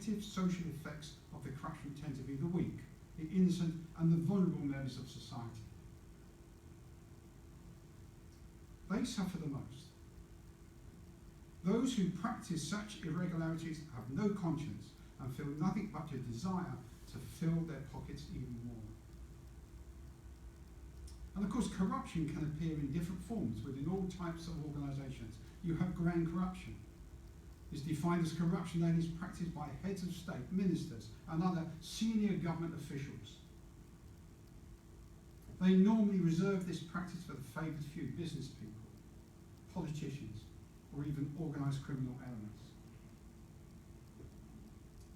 negative social effects of the corruption tend to be the weak, the innocent and the vulnerable members of society. They suffer the most. Those who practice such irregularities have no conscience and feel nothing but a desire to fill their pockets even more. And of course, corruption can appear in different forms within all types of organisations. You have grand corruption. It's defined as corruption that is practiced by heads of state, ministers, and other senior government officials. They normally reserve this practice for the favoured few, business people, politicians, or even organised criminal elements.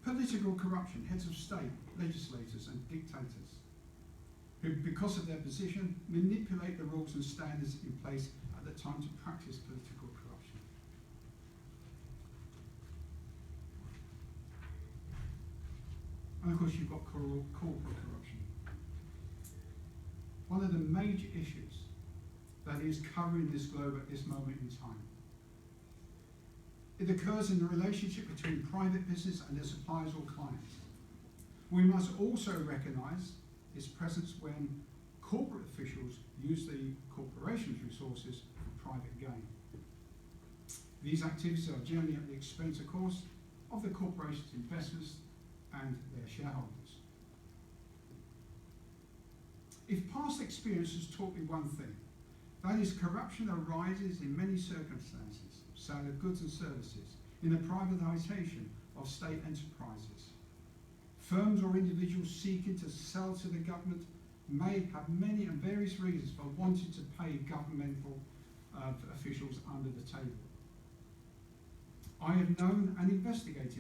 Political corruption, heads of state, legislators and dictators, who because of their position manipulate the rules and standards in place at the time to practice political corruption. And of course you've got corporate corruption. One of the major issues that is covering this globe at this moment in time. It occurs in the relationship between private business and their suppliers or clients. We must also recognise its presence when corporate officials use the corporation's resources for private gain. These activities are generally at the expense, of course, of the corporation's investors and their shareholders. If past experience has taught me one thing, that is, corruption arises in many circumstances, sale of goods and services, in the privatisation of state enterprises. Firms or individuals seeking to sell to the government may have many and various reasons for wanting to pay governmental officials under the table. I have known and investigated